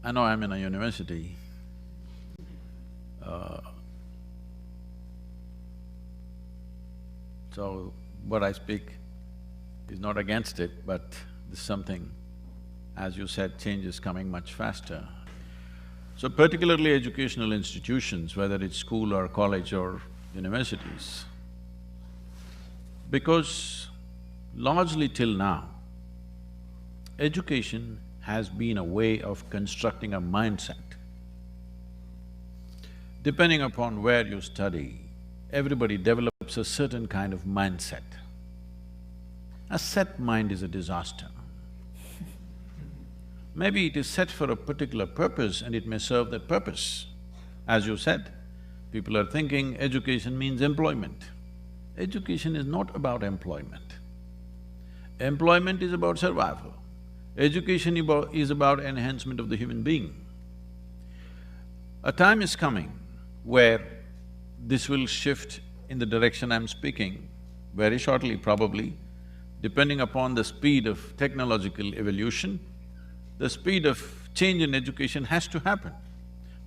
I know I'm in a university. Uh, so what I speak is not against it, but this is something, as you said, change is coming much faster. So particularly educational institutions, whether it's school or college or universities, because largely till now, education has been a way of constructing a mindset. Depending upon where you study, everybody develops a certain kind of mindset. A set mind is a disaster. Maybe it is set for a particular purpose and it may serve that purpose. As you said, people are thinking education means employment. Education is not about employment. Employment is about survival. Education is about enhancement of the human being. A time is coming where this will shift in the direction I'm speaking, very shortly probably, depending upon the speed of technological evolution, the speed of change in education has to happen.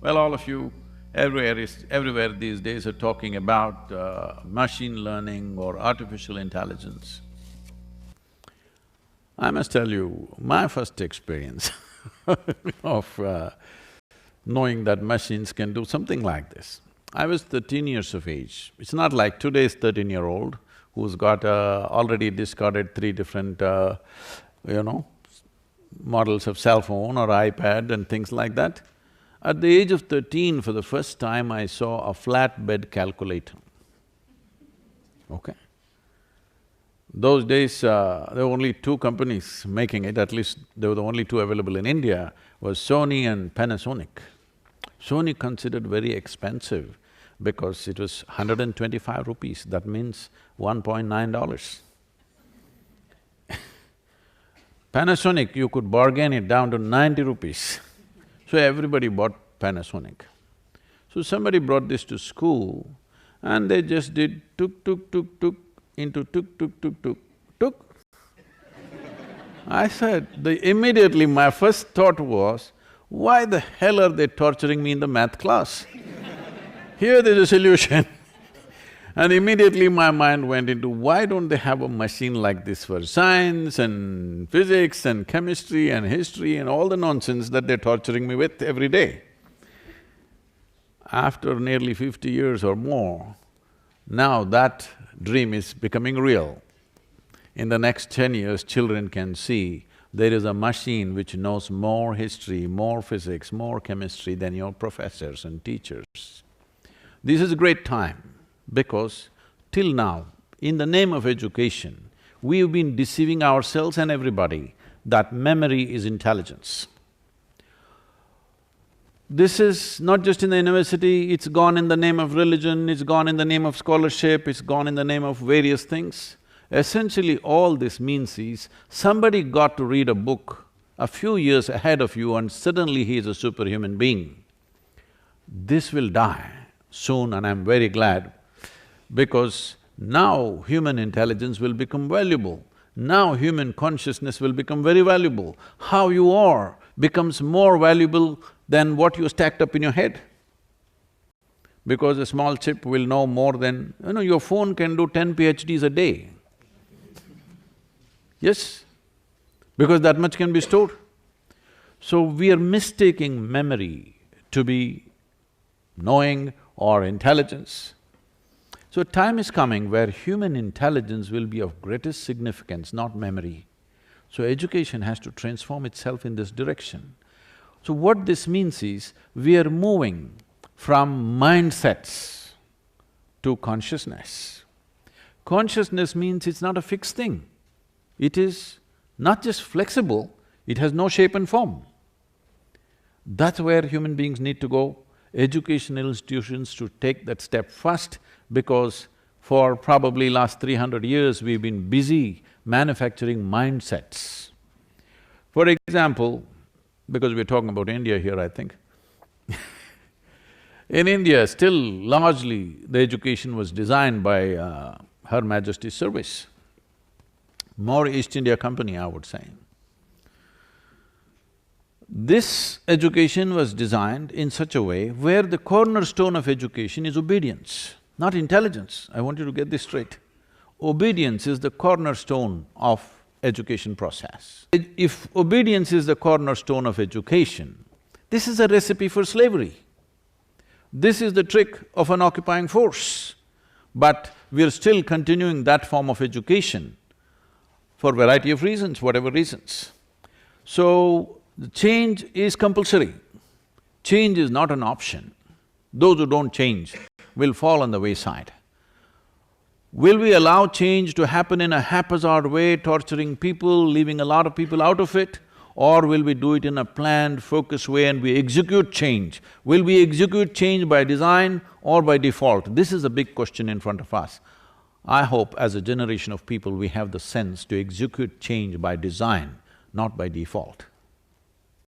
Well, all of you everywhere these days are talking about machine learning or artificial intelligence. I must tell you, my first experience of knowing that machines can do something like this. I was 13 years of age. It's not like today's 13-year-old who's got already discarded three different, models of cell phone or iPad and things like that. At the age of 13, for the first time, I saw a flatbed calculator, okay? Those days, there were only two companies making it, at least they were the only two available in India, was Sony and Panasonic. Sony considered very expensive because it was 125 rupees, that means $1.9. Panasonic, you could bargain it down to 90 rupees. So everybody bought Panasonic. So somebody brought this to school and they just did tuk tuk tuk tuk into tuk tuk tuk tuk tuk. I said, immediately my first thought was, why the hell are they torturing me in the math class? Here there's a solution. And immediately my mind went into, why don't they have a machine like this for science and physics and chemistry and history and all the nonsense that they're torturing me with every day? After nearly 50 years or more, now that dream is becoming real. In the next 10 years, children can see there is a machine which knows more history, more physics, more chemistry than your professors and teachers. This is a great time because till now, in the name of education, we've been deceiving ourselves and everybody that memory is intelligence. This is not just in the university, it's gone in the name of religion, it's gone in the name of scholarship, it's gone in the name of various things. Essentially, all this means is, somebody got to read a book a few years ahead of you and suddenly he is a superhuman being. This will die soon and I'm very glad, because now human intelligence will become valuable. Now human consciousness will become very valuable. How you are becomes more valuable than what you stacked up in your head. Because a small chip will know more than… your phone can do 10 PhDs a day. Yes, because that much can be stored. So we are mistaking memory to be knowing or intelligence. So time is coming where human intelligence will be of greatest significance, not memory. So education has to transform itself in this direction. So what this means is, we are moving from mindsets to consciousness. Consciousness means it's not a fixed thing. It is not just flexible, it has no shape and form. That's where human beings need to go. Educational institutions should take that step first, because for probably last 300 years, we've been busy manufacturing mindsets. For example, because we're talking about India here, I think in India, still largely the education was designed by Her Majesty's service, more East India Company, I would say. This education was designed in such a way where the cornerstone of education is obedience, not intelligence. I want you to get this straight. Obedience is the cornerstone of education process. If obedience is the cornerstone of education, this is a recipe for slavery. This is the trick of an occupying force. But we're still continuing that form of education for variety of reasons, whatever reasons. So, the change is compulsory. Change is not an option. Those who don't change will fall on the wayside. Will we allow change to happen in a haphazard way, torturing people, leaving a lot of people out of it? Or will we do it in a planned, focused way and we execute change? Will we execute change by design or by default? This is a big question in front of us. I hope as a generation of people we have the sense to execute change by design, not by default.